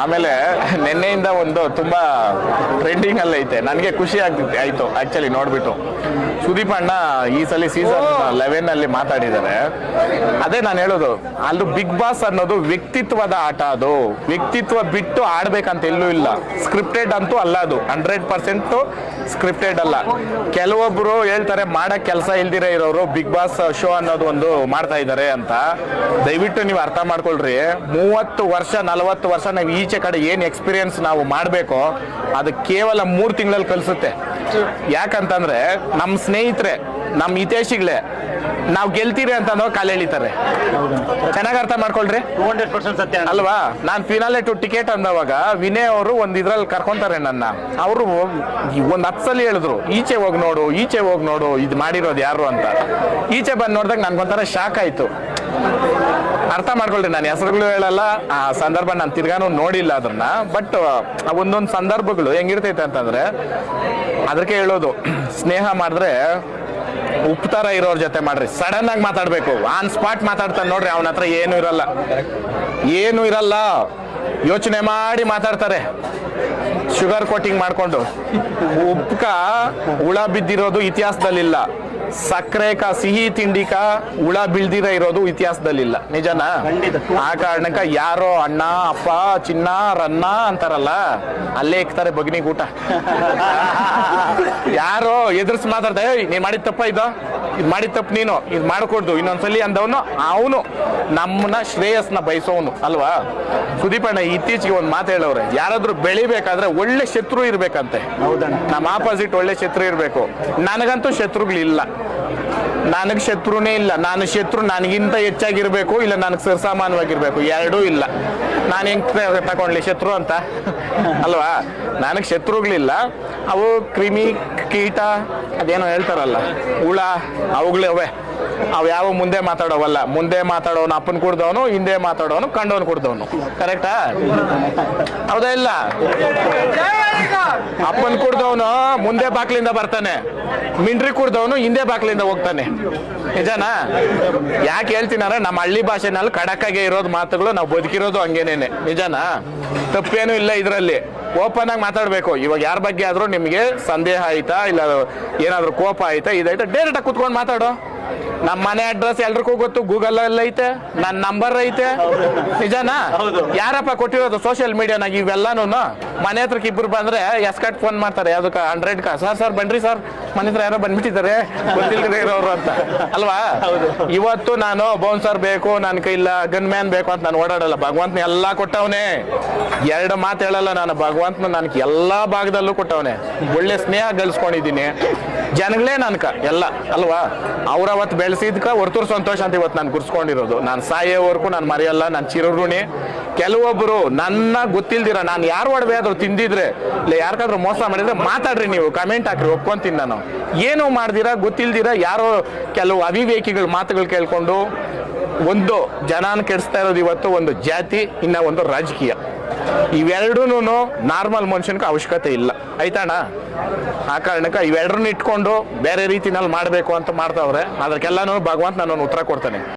ಆಮೇಲೆ ನಿನ್ನೆಯಿಂದ ಒಂದು ತುಂಬಾ ಟ್ರೆಂಡಿಂಗ್ ಅಲ್ಲಿ ಐತೆ, ನನಗೆ ಖುಷಿ ಆಯ್ತು ಆಕ್ಚುಲಿ ನೋಡ್ಬಿಟ್ಟು. ಸುದೀಪ್ ಅಣ್ಣ ಈ ಸಲ ಸೀಸನ್ 11 ಅಲ್ಲಿ ಮಾತಾಡಿದ್ದಾರೆ. ಅದೇ ನಾನು ಹೇಳೋದು, ಅಲ್ಲಿ ಬಿಗ್ ಬಾಸ್ ಅನ್ನೋದು ವ್ಯಕ್ತಿತ್ವದ ಆಟ. ಅದು ವ್ಯಕ್ತಿತ್ವ ಬಿಟ್ಟು ಆಡ್ಬೇಕಂತ ಎಲ್ಲೂ ಇಲ್ಲ. ಸ್ಕ್ರಿಪ್ಟೆಡ್ ಅಂತೂ ಅಲ್ಲ, ಅದು 100% ಸ್ಕ್ರಿಪ್ಟೆಡ್ ಅಲ್ಲ. ಕೆಲವೊಬ್ರು ಹೇಳ್ತಾರೆ ಮಾಡಕ್ ಕೆಲಸ ಇಲ್ದಿರ ಇರೋರು ಬಿಗ್ ಬಾಸ್ ಶೋ ಅನ್ನೋದು ಒಂದು ಮಾಡ್ತಾ ಇದ್ದಾರೆ ಅಂತ. ದಯವಿಟ್ಟು ನೀವು ಅರ್ಥ ಮಾಡ್ಕೊಳ್ರಿ, 30 ವರ್ಷ 40 ವರ್ಷ ನಾವು ಈಚೆ ಕಡೆ ಏನ್ ಎಕ್ಸ್ಪೀರಿಯನ್ಸ್ ನಾವು ಮಾಡಬೇಕೋ ಅದು ಕೇವಲ 3 ತಿಂಗಳಲ್ಲಿ ಕಲಿಸುತ್ತೆ. ಯಾಕಂತಂದ್ರೆ ನಮ್ಮ ಸ್ನೇಹಿತರೆ, ನಮ್ಮ ಹಿತೈಷಿಗಳೇ ನಾವು ಗೆಲ್ತೀರಿ ಅಂತಂದ್ರೆ ಕಾಲು ಎಳಿತಾರೆ. ಚೆನ್ನಾಗಿ ಅರ್ಥ ಮಾಡ್ಕೊಳ್ರಿ, 200% ಸತ್ಯ ಅಲ್ವಾ? ನಾನು ಫಿನಾಲೆ ಟು ಟಿಕೆಟ್ ಅಂದವಾಗ ವಿನಯ್ ಅವರು ಒಂದ್ ಇದ್ರಲ್ಲಿ ಕರ್ಕೊಂತಾರೆ ನನ್ನ. ಅವರು ಒಂದ್ 10 ಸಲ ಹೇಳಿದ್ರು, ಈಚೆ ಹೋಗಿ ನೋಡು, ಈಚೆ ಹೋಗಿ ನೋಡು, ಇದು ಮಾಡಿರೋದು ಯಾರು ಅಂತ. ಈಚೆ ಬಂದು ನೋಡಿದಾಗ ನನ್ಗೊಂಥರ ಶಾಕ್ ಆಯ್ತು. ಅರ್ಥ ಮಾಡ್ಕೊಳ್ರಿ, ನಾನು ಹೆಸರುಗಳು ಹೇಳಲ್ಲ, ಆ ಸಂದರ್ಭ ನಾನು ತಿರ್ಗಾನು ನೋಡಿಲ್ಲ ಅದನ್ನ. ಬಟ್ ಒಂದೊಂದು ಸಂದರ್ಭಗಳು ಹೆಂಗಿರ್ತೈತೆ ಅಂತಂದ್ರೆ, ಅದಕ್ಕೆ ಹೇಳೋದು, ಸ್ನೇಹ ಮಾಡಿದ್ರೆ ಉಪ್ಪು ತರ ಇರೋರ್ ಜೊತೆ ಮಾಡ್ರಿ. ಸಡನ್ ಆಗಿ ಮಾತಾಡ್ಬೇಕು, ಆನ್ ಸ್ಪಾಟ್ ಮಾತಾಡ್ತಾನೆ ನೋಡ್ರಿ, ಅವನ ಹತ್ರ ಏನು ಇರಲ್ಲ, ಯೋಚನೆ ಮಾಡಿ ಮಾತಾಡ್ತಾರೆ. ಶುಗರ್ ಕೋಟಿಂಗ್ ಮಾಡ್ಕೊಂಡು. ಉಪ್ಕ ಹುಳ ಬಿದ್ದಿರೋದು ಇತಿಹಾಸದಲ್ಲಿಲ್ಲ, ಸಕ್ಕರೆಕ ಸಿಹಿ ತಿಂಡಿಕ ಹುಳ ಬೀಳ್ದಿರ ಇರೋದು ಇತಿಹಾಸದಲ್ಲಿಲ್ಲ. ನಿಜನಾ? ಆ ಕಾರಣಕ್ಕ ಯಾರೋ ಅಣ್ಣ ಅಪ್ಪ ಚಿನ್ನ ರನ್ನ ಅಂತಾರಲ್ಲ, ಅಲ್ಲೇ ಇಕ್ತಾರೆ ಬಗ್ನಿಗ್ ಊಟ. ಯಾರೋ ಎದುರಿಸಿ ಮಾತಾಡ್ದೆ, ನೀನ್ ಮಾಡಿದ ತಪ್ಪ ಇದು ಮಾಡಿದ ತಪ್ಪು, ನೀನು ಇದು ಮಾಡ್ಕೊಡ್ದು ಇನ್ನೊಂದ್ಸಲಿ ಅಂದವನು ಅವನು ನಮ್ಮನ್ನ ಶ್ರೇಯಸ್ನ ಬಯಸೋನು ಅಲ್ವಾ? ಸುದೀಪ್ ಅಣ್ಣ ಇತ್ತೀಚೆಗೆ ಒಂದು ಮಾತು ಹೇಳವ್ರೆ, ಯಾರಾದ್ರೂ ಬೆಳಿಬೇಕಾದ್ರೆ ಒಳ್ಳೆ ಶತ್ರು ಇರ್ಬೇಕಂತೆ. ನಮ್ಮ ಆಪೋಸಿಟ್ ಒಳ್ಳೆ ಶತ್ರು ಇರ್ಬೇಕು. ನನಗಂತೂ ಶತ್ರುಗಳಿಲ್ಲ, ನನಗೆ ಶತ್ರುನೇ ಇಲ್ಲ. ನಾನು ಶತ್ರು ನನಗಿಂತ ಹೆಚ್ಚಾಗಿರ್ಬೇಕು, ಇಲ್ಲ ನನಗೆ ಸರ್ಸಾಮಾನ್ಯವಾಗಿರ್ಬೇಕು, ಎರಡೂ ಇಲ್ಲ. ನಾನು ಹೆಂಗ್ ತಗೊಂಡ್ಲಿ ಶತ್ರು ಅಂತ ಅಲ್ವಾ? ನನಗೆ ಶತ್ರುಗಳಿಲ್ಲ. ಅವು ಕ್ರಿಮಿ ಕೀಟ ಅದೇನೋ ಹೇಳ್ತಾರಲ್ಲ, ಹುಳ, ಅವುಗಳವೆ. ಅವು ಯಾವ ಮುಂದೆ ಮಾತಾಡೋವಲ್ಲ. ಮುಂದೆ ಮಾತಾಡೋನು ಅಪ್ಪನ್ ಕುಡ್ದವನು, ಹಿಂದೆ ಮಾತಾಡೋನು ಕಂಡವನು ಕುಡ್ದವನು. ಕರೆಕ್ಟಾ? ಹೌದಾ ಇಲ್ಲ? ಅಪ್ಪನ್ ಕುಡ್ದವನು ಮುಂದೆ ಬಾಕ್ಲಿಂದ ಬರ್ತಾನೆ, ಮಿಂಡ್ರಿ ಕುಡ್ದವನು ಹಿಂದೆ ಬಾಕ್ಲಿಂದ ಹೋಗ್ತಾನೆ. ನಿಜನಾ? ಯಾಕೆ ಹೇಳ್ತೀನಾರ, ನಮ್ಮ ಹಳ್ಳಿ ಭಾಷೆನಲ್ಲಿ ಖಡಕ್ಕಾಗೆ ಇರೋದು ಮಾತುಗಳು, ನಾವು ಬದುಕಿರೋದು ಹಂಗೇನೇನೆ. ನಿಜನಾ? ತಪ್ಪೇನು ಇಲ್ಲ ಇದರಲ್ಲಿ. ಓಪನ್ ಆಗಿ ಮಾತಾಡ್ಬೇಕು. ಇವಾಗ ಯಾರ ಬಗ್ಗೆ ಆದ್ರೂ ನಿಮ್ಗೆ ಸಂದೇಹ ಆಯ್ತಾ, ಇಲ್ಲ ಏನಾದ್ರು ಕೋಪ ಆಯ್ತಾ, ಇದಾಯ್ತಾ, ಡೈರೆಕ್ಟ್ ಆಗಿ ಕುತ್ಕೊಂಡು ಮಾತಾಡೋ. ನಮ್ಮ ಮನೆ ಅಡ್ರೆಸ್ ಎಲ್ರಿಗೂ ಗೊತ್ತು, ಗೂಗಲ್ ಅಲ್ಲಿ ಐತೆ, ನನ್ನ ನಂಬರ್ ಐತೆ. ನಿಜನಾ? ಯಾರಪ್ಪ ಕೊಟ್ಟಿರೋದು ಸೋಷಿಯಲ್ ಮೀಡಿಯಾನಾಗ ಇವೆಲ್ಲಾನು? ಮನೆ ಹತ್ರಕ್ಕೆ ಇಬ್ರು ಬಂದ್ರೆ ಎಸ್ಕಟ್ ಫೋನ್ ಮಾಡ್ತಾರೆ, ಯಾವ್ದಕ್ಕ 100ಕ, ಸರ್ ಬನ್ರಿ ಸರ್, ಮನೆ ಹತ್ರ ಯಾರೋ ಬಂದ್ಬಿಟ್ಟಿದ್ದಾರೆ ಗೊತ್ತಿಲ್ಲದೆ ಇರೋರು ಅಂತ ಅಲ್ವಾ? ಇವತ್ತು ನಾನು ಬೌನ್ಸರ್ ಬೇಕು, ನನ್ ಕೈಲ್ಲ ಗನ್ ಮ್ಯಾನ್ ಬೇಕು ಅಂತ ನಾನು ಓಡಾಡಲ್ಲ. ಭಗವಂತನ ಎಲ್ಲಾ ಕೊಟ್ಟವನೇ, 2 ಮಾತು ಹೇಳಲ್ಲ ನಾನು. ಭಗವಂತನ ನನ್ಗೆ ಎಲ್ಲಾ ಭಾಗದಲ್ಲೂ ಕೊಟ್ಟವನೇ. ಒಳ್ಳೆ ಸ್ನೇಹ ಗಳಿಸ್ಕೊಂಡಿದ್ದೀನಿ, ಜನಗಳೇ ನನ್ಕ ಎಲ್ಲ ಅಲ್ವಾ? ಅವ್ರ ಅವತ್ತು ಬೆಳೆಸಿದ್ಕ ಹೊರತೂರು ಸಂತೋಷ ಅಂತ ಇವತ್ತು ನಾನು ಗುರ್ಸ್ಕೊಂಡಿರೋದು. ನಾನು ಸಾಯೋವರೆಗೂ ನಾನು ಮರೆಯಲ್ಲ, ನಾನು ಚಿರಋಣಿ. ಕೆಲವೊಬ್ರು ನನ್ನ ಗೊತ್ತಿಲ್ದಿರ ನಾನು ಯಾರು ಒಡವೆ ಆದ್ರೂ ತಿಂದಿದ್ರೆ, ಇಲ್ಲ ಯಾರಿಗಾದ್ರೂ ಮೋಸ ಮಾಡಿದ್ರೆ ಮಾತಾಡ್ರಿ, ನೀವು ಕಮೆಂಟ್ ಹಾಕ್ರಿ, ಒಪ್ಕೊಂತೀನಿ ನಾನು. ಏನು ಮಾಡ್ದಿರ ಗೊತ್ತಿಲ್ದಿರ ಯಾರೋ ಕೆಲವು ಅವಿವೇಕಿಗಳ ಮಾತುಗಳು ಕೇಳ್ಕೊಂಡು ಒಂದು ಜನಾನ ಕೆಡಿಸ್ತಾ ಇರೋದು ಇವತ್ತು ಒಂದು ಜಾತಿ, ಇನ್ನ ಒಂದು ರಾಜಕೀಯ. ಇವೆರಡೂ ನಾರ್ಮಲ್ ಮನುಷ್ಯನ್ಗೆ ಅವಶ್ಯಕತೆ ಇಲ್ಲ, ಆಯ್ತಣ್ಣ? ಆ ಕಾರಣಕ್ಕೆ ಇವೆರಡನ್ನ ಇಟ್ಕೊಂಡು ಬೇರೆ ರೀತಿನಲ್ಲಿ ಮಾಡಬೇಕು ಅಂತ ಮಾಡ್ತಾವ್ರೆ. ಅದಕ್ಕೆಲ್ಲಾನು ಭಗವಂತ ನಾನು ಉತ್ತರ ಕೊಡ್ತಾನೆ.